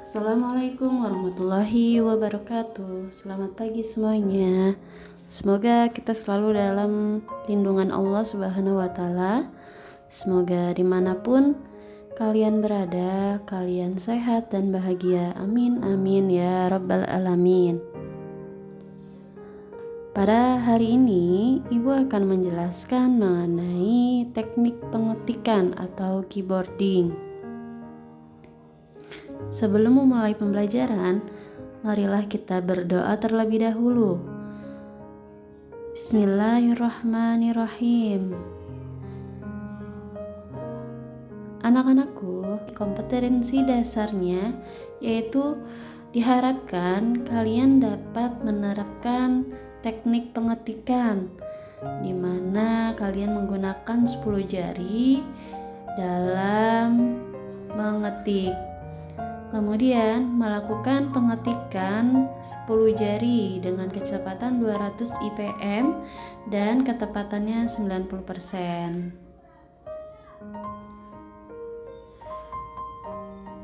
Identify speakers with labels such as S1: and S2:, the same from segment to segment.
S1: Assalamualaikum warahmatullahi wabarakatuh. Selamat pagi semuanya. Semoga kita selalu dalam lindungan Allah Subhanahu wa Ta'ala. Semoga dimanapun kalian berada, kalian sehat dan bahagia. Amin, amin ya Rabbal Alamin. Pada hari ini, Ibu akan menjelaskan mengenai teknik pengetikan atau keyboarding. Sebelum memulai pembelajaran, marilah kita berdoa terlebih dahulu. Bismillahirrahmanirrahim. Anak-anakku, kompetensi dasarnya yaitu diharapkan kalian dapat menerapkan teknik pengetikan di mana kalian menggunakan 10 jari dalam mengetik. Kemudian melakukan pengetikan 10 jari dengan kecepatan 200 IPM dan ketepatannya 90%.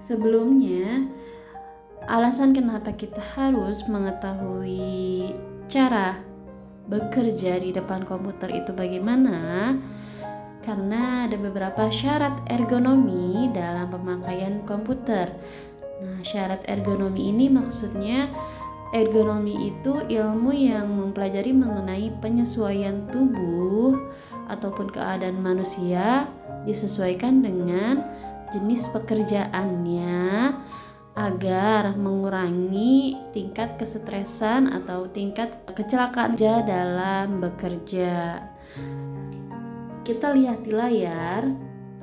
S1: Sebelumnya, alasan kenapa kita harus mengetahui cara bekerja di depan komputer itu bagaimana? Karena ada beberapa syarat ergonomi dalam pemakaian komputer. Nah, syarat ergonomi ini maksudnya ergonomi itu ilmu yang mempelajari mengenai penyesuaian tubuh ataupun keadaan manusia disesuaikan dengan jenis pekerjaannya agar mengurangi tingkat kesetresan atau tingkat kecelakaan dalam bekerja. Kita lihat di layar,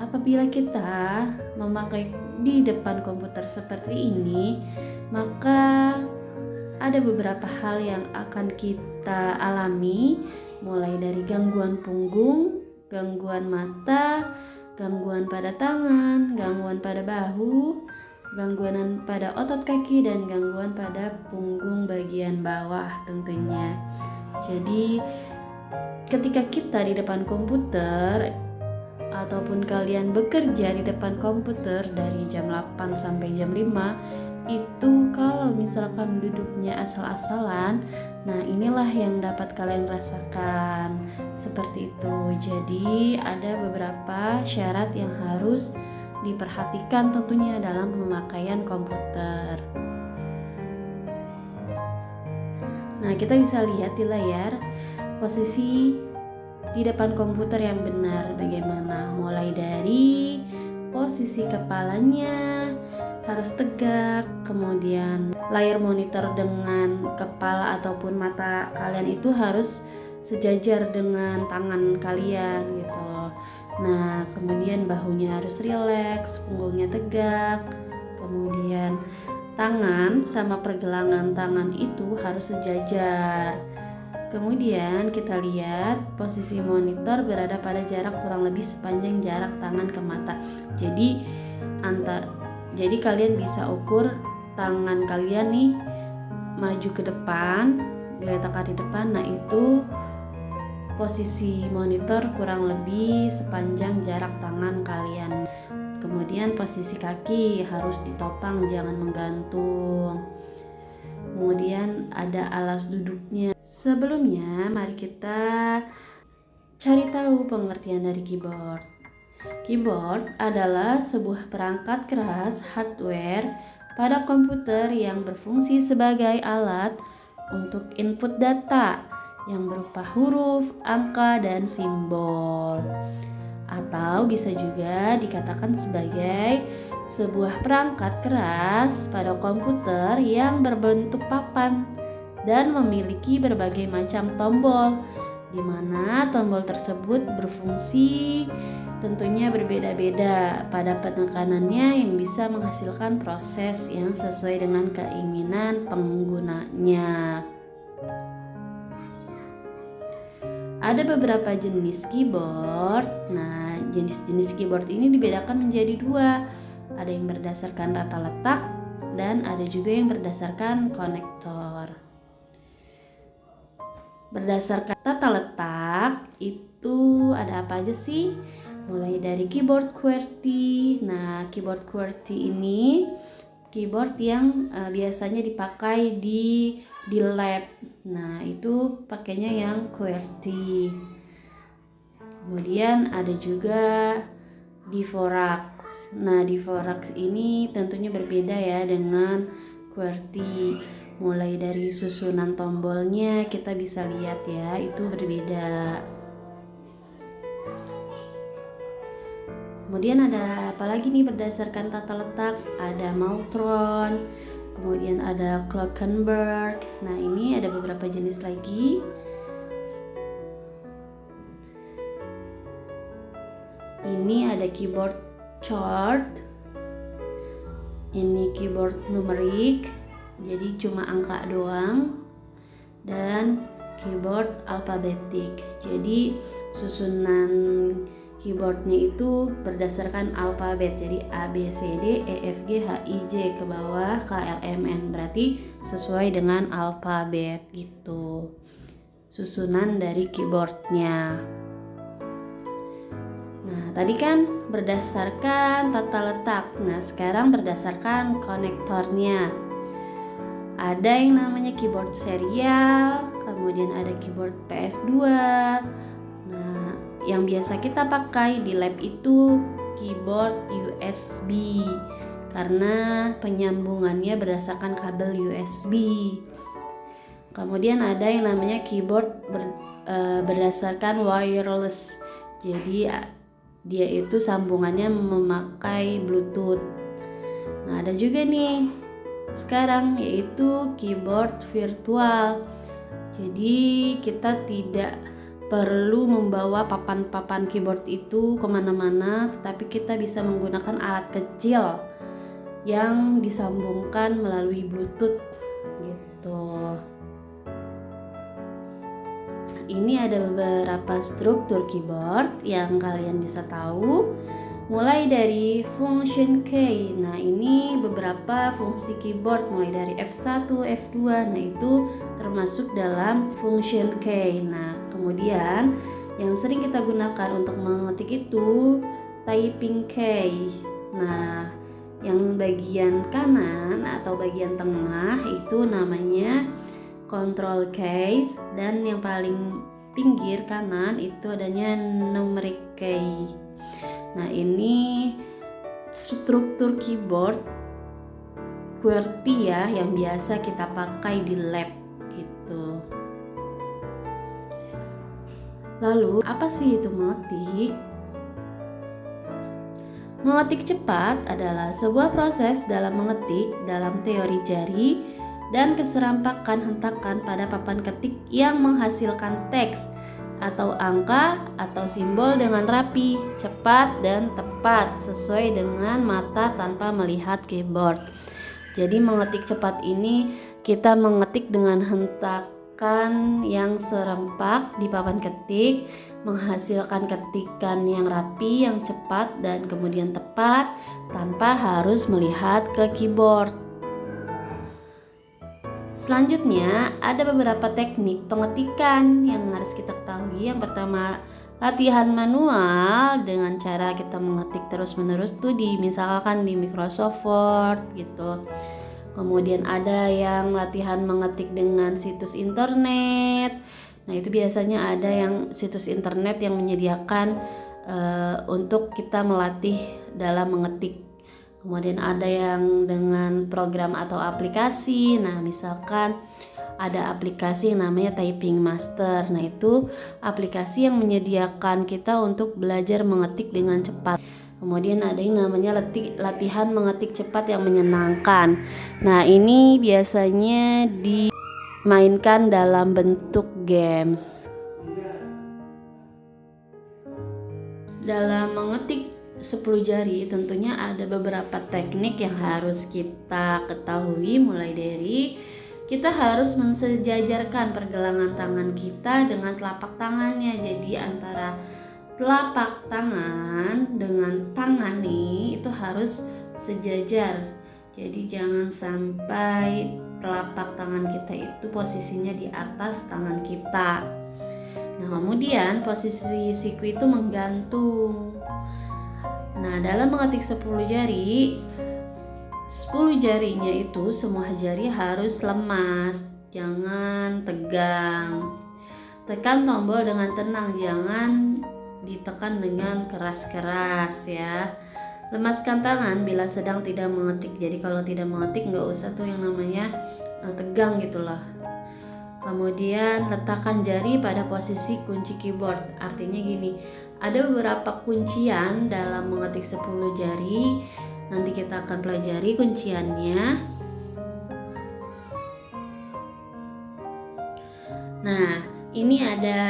S1: apabila kita memakai di depan komputer seperti ini, maka ada beberapa hal yang akan kita alami, mulai dari gangguan punggung, gangguan mata, gangguan pada tangan, gangguan pada bahu, gangguan pada otot kaki, dan gangguan pada punggung bagian bawah tentunya. Jadi ketika kita di depan komputer ataupun kalian bekerja di depan komputer dari jam 8 sampai jam 5, itu kalau misalkan duduknya asal-asalan, nah inilah yang dapat kalian rasakan seperti itu. Jadi ada beberapa syarat yang harus diperhatikan tentunya dalam pemakaian komputer. Nah, kita bisa lihat di layar posisi di depan komputer yang benar bagaimana, mulai dari posisi kepalanya harus tegak, kemudian layar monitor dengan kepala ataupun mata kalian itu harus sejajar dengan tangan kalian gitu loh. Nah, kemudian bahunya harus rileks, punggungnya tegak, kemudian tangan sama pergelangan tangan itu harus sejajar. Kemudian kita lihat posisi monitor berada pada jarak kurang lebih sepanjang jarak tangan ke mata. Jadi kalian bisa ukur tangan kalian nih maju ke depan, diletakkan di depan. Nah, itu posisi monitor kurang lebih sepanjang jarak tangan kalian. Kemudian posisi kaki harus ditopang, jangan menggantung. Kemudian ada alas duduknya. Sebelumnya, mari kita cari tahu pengertian dari keyboard. Keyboard adalah sebuah perangkat keras hardware pada komputer yang berfungsi sebagai alat untuk input data yang berupa huruf, angka, dan simbol. Atau bisa juga dikatakan sebagai sebuah perangkat keras pada komputer yang berbentuk papan dan memiliki berbagai macam tombol, di mana tombol tersebut berfungsi tentunya berbeda-beda pada penekanannya yang bisa menghasilkan proses yang sesuai dengan keinginan penggunanya. Ada beberapa jenis keyboard. Nah, jenis-jenis keyboard ini dibedakan menjadi dua. Ada yang berdasarkan tata letak dan ada juga yang berdasarkan konektor. Berdasarkan tata letak itu ada apa aja sih? Mulai dari keyboard QWERTY. Nah, keyboard QWERTY ini keyboard yang biasanya dipakai di lab. Nah, itu pakainya yang QWERTY. Kemudian ada juga Dvorak. Nah, Dvorak ini tentunya berbeda ya dengan QWERTY. Mulai dari susunan tombolnya kita bisa lihat ya, itu berbeda. Kemudian ada apa lagi nih berdasarkan tata letak? Ada Maltron, kemudian ada Glockenberg. Nah, ini ada beberapa jenis lagi. Ini ada keyboard chord. Ini keyboard numerik, jadi cuma angka doang. Dan keyboard alfabetik. Jadi susunan keyboardnya itu berdasarkan alfabet, jadi A, B, C, D, E, F, G, H, I, J ke bawah, K, L, M, N, berarti sesuai dengan alfabet gitu susunan dari keyboardnya. Nah, tadi kan berdasarkan tata letak. Nah, sekarang berdasarkan konektornya. Ada yang namanya keyboard serial, kemudian ada keyboard PS2. Nah, yang biasa kita pakai di lab itu keyboard USB karena penyambungannya berdasarkan kabel USB. Kemudian ada yang namanya keyboard berdasarkan wireless. Jadi dia itu sambungannya memakai Bluetooth. Nah, ada juga nih sekarang yaitu keyboard virtual. Jadi kita tidak perlu membawa papan-papan keyboard itu kemana-mana, tetapi kita bisa menggunakan alat kecil yang disambungkan melalui Bluetooth gitu. Ini ada beberapa struktur keyboard yang kalian bisa tahu, mulai dari function key. Nah, ini beberapa fungsi keyboard mulai dari F1, F2. Nah, itu termasuk dalam function key. Nah, kemudian yang sering kita gunakan untuk mengetik itu typing key. Nah, yang bagian kanan atau bagian tengah itu namanya control keys, dan yang paling pinggir kanan itu adanya numeric key. Nah, ini struktur keyboard QWERTY ya yang biasa kita pakai di lab gitu. Lalu, apa sih itu mengetik? Mengetik cepat adalah sebuah proses dalam mengetik dalam teori jari dan keserampakan hentakan pada papan ketik yang menghasilkan teks atau angka atau simbol dengan rapi, cepat, dan tepat sesuai dengan mata tanpa melihat keyboard. Jadi mengetik cepat ini kita mengetik dengan hentakan yang serempak di papan ketik, menghasilkan ketikan yang rapi, yang cepat, dan kemudian tepat tanpa harus melihat ke keyboard. Selanjutnya, ada beberapa teknik pengetikan yang harus kita ketahui. Yang pertama, latihan manual dengan cara kita mengetik terus-menerus tuh misalkan di Microsoft Word gitu. Kemudian ada yang latihan mengetik dengan situs internet. Nah, itu biasanya ada yang situs internet yang menyediakan untuk kita melatih dalam mengetik. Kemudian ada yang dengan program atau aplikasi. Nah, misalkan ada aplikasi yang namanya Typing Master. Nah, itu aplikasi yang menyediakan kita untuk belajar mengetik dengan cepat. Kemudian ada yang namanya latihan mengetik cepat yang menyenangkan. Nah, ini biasanya dimainkan dalam bentuk games. Dalam mengetik 10 jari tentunya ada beberapa teknik yang harus kita ketahui, mulai dari kita harus mensejajarkan pergelangan tangan kita dengan telapak tangannya. Jadi antara telapak tangan dengan tangan nih itu harus sejajar. Jadi jangan sampai telapak tangan kita itu posisinya di atas tangan kita. Nah, kemudian posisi siku itu menggantung. Nah, dalam mengetik 10 jari 10 jarinya itu semua jari harus lemas, jangan tegang. Tekan tombol dengan tenang, jangan ditekan dengan keras-keras ya. Lemaskan tangan bila sedang tidak mengetik. Jadi kalau tidak mengetik nggak usah tuh yang namanya tegang gitu loh. Kemudian letakkan jari pada posisi kunci keyboard. Artinya gini, ada beberapa kuncian dalam mengetik 10 jari. Nanti kita akan pelajari kunciannya. Nah, ini ada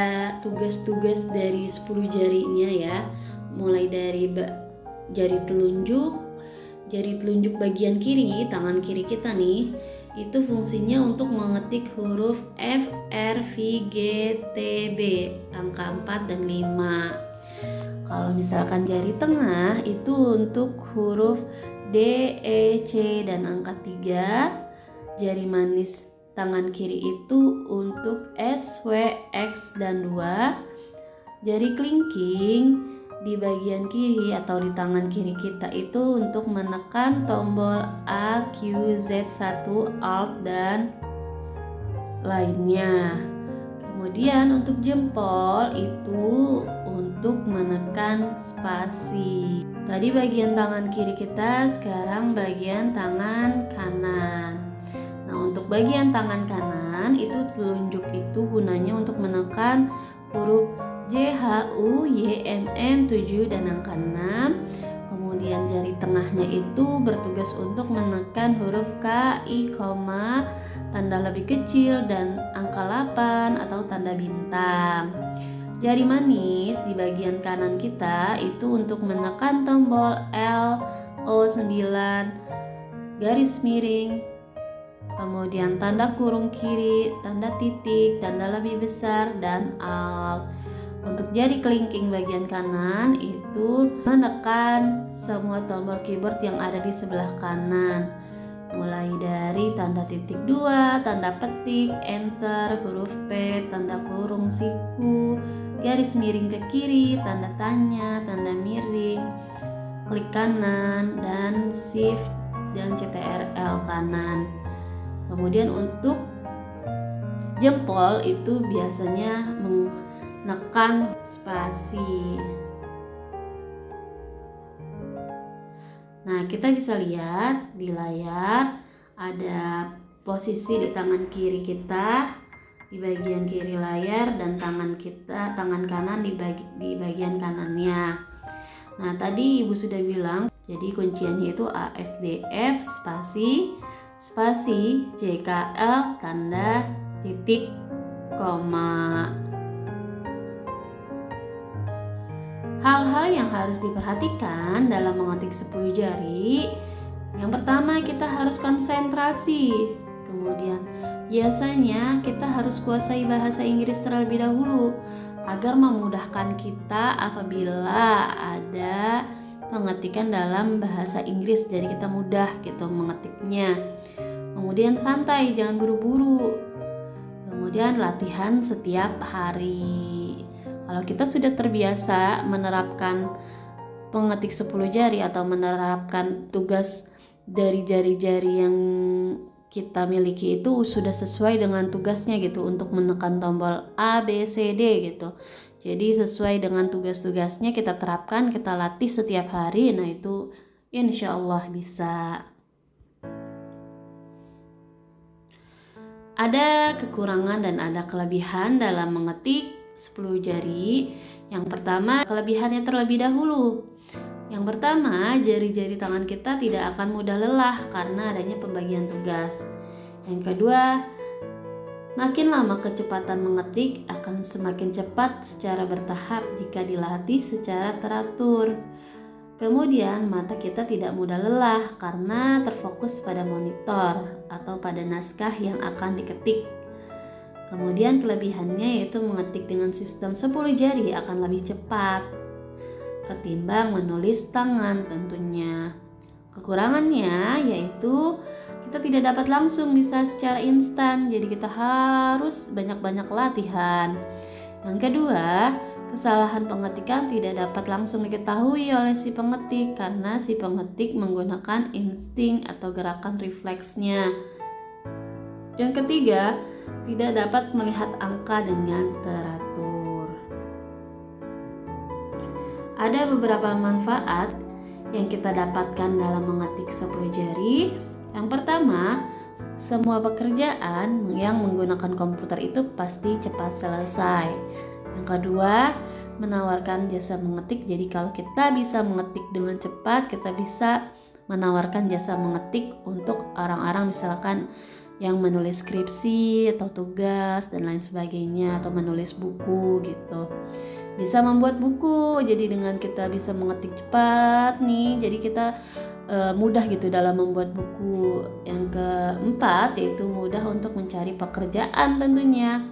S1: tugas-tugas dari 10 jarinya ya. Mulai dari jari telunjuk bagian kiri, tangan kiri kita nih, itu fungsinya untuk mengetik huruf F, R, V, G, T, B, angka 4 dan 5. Kalau misalkan jari tengah itu untuk huruf D, E, C, dan angka 3. Jari manis tangan kiri itu untuk S, W, X, dan 2. Jari kelingking di bagian kiri atau di tangan kiri kita itu untuk menekan tombol A, Q, Z1, Alt, dan lainnya. Kemudian untuk jempol itu untuk menekan spasi. Tadi bagian tangan kiri kita, sekarang bagian tangan kanan. Nah, untuk bagian tangan kanan itu telunjuk itu gunanya untuk menekan huruf J, H, U, Y, M, N, 7 dan angka 6. Kemudian jari tengahnya itu bertugas untuk menekan huruf K, I, tanda lebih kecil dan angka 8 atau tanda bintang. Jari manis di bagian kanan kita itu untuk menekan tombol L, O, 9, garis miring, kemudian tanda kurung kiri, tanda titik, tanda lebih besar, dan Alt. Untuk jari kelingking bagian kanan itu menekan semua tombol keyboard yang ada di sebelah kanan. Mulai dari tanda titik 2, tanda petik, enter, huruf P, tanda kurung siku, garis miring ke kiri, tanda tanya, tanda miring, klik kanan, dan shift dan CTRL kanan. Kemudian untuk jempol itu biasanya menekan spasi. Nah, kita bisa lihat di layar ada posisi di tangan kiri kita di bagian kiri layar dan tangan kanan di bagian kanannya. Nah, tadi Ibu sudah bilang, jadi kunciannya itu ASDF spasi JKL tanda titik koma. Hal-hal yang harus diperhatikan dalam mengetik 10 jari. Yang pertama, kita harus konsentrasi. Kemudian, biasanya kita harus kuasai bahasa Inggris terlebih dahulu agar memudahkan kita apabila ada pengetikan dalam bahasa Inggris. Jadi kita mudah gitu mengetiknya. Kemudian santai, jangan buru-buru. Kemudian latihan setiap hari. Kalau kita sudah terbiasa menerapkan pengetik 10 jari atau menerapkan tugas dari jari-jari yang kita miliki itu sudah sesuai dengan tugasnya gitu untuk menekan tombol A, B, C, D gitu. Jadi sesuai dengan tugas-tugasnya kita terapkan, kita latih setiap hari. Nah itu insya Allah bisa. Ada kekurangan dan ada kelebihan dalam mengetik 10 jari. Yang pertama, kelebihannya terlebih dahulu. Yang pertama, jari-jari tangan kita tidak akan mudah lelah karena adanya pembagian tugas. Yang kedua, makin lama kecepatan mengetik akan semakin cepat secara bertahap jika dilatih secara teratur. Kemudian, mata kita tidak mudah lelah karena terfokus pada monitor atau pada naskah yang akan diketik. Kemudian kelebihannya yaitu mengetik dengan sistem 10 jari akan lebih cepat ketimbang menulis tangan tentunya. Kekurangannya yaitu kita tidak dapat langsung bisa secara instan, jadi kita harus banyak-banyak latihan. Yang kedua, Kesalahan pengetikan tidak dapat langsung diketahui oleh si pengetik karena si pengetik menggunakan insting atau gerakan refleksnya. Yang ketiga, tidak dapat melihat angka dengan teratur. Ada beberapa manfaat yang kita dapatkan dalam mengetik 10 jari. Yang pertama, semua pekerjaan yang menggunakan komputer itu pasti cepat selesai. Yang kedua, menawarkan jasa mengetik. Jadi kalau kita bisa mengetik dengan cepat, kita bisa menawarkan jasa mengetik untuk orang-orang misalkan yang menulis skripsi atau tugas dan lain sebagainya, atau menulis buku gitu. Bisa membuat buku, jadi dengan kita bisa mengetik cepat nih, jadi kita mudah gitu dalam membuat buku. Yang keempat yaitu mudah untuk mencari pekerjaan tentunya.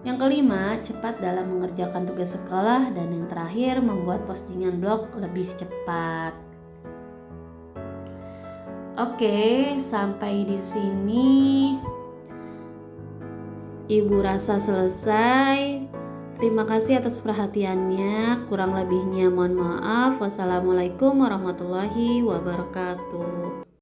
S1: Yang kelima, cepat dalam mengerjakan tugas sekolah. Dan yang terakhir, membuat postingan blog lebih cepat. Oke, sampai di sini Ibu rasa selesai. Terima kasih atas perhatiannya. Kurang lebihnya mohon maaf. Wassalamualaikum warahmatullahi wabarakatuh.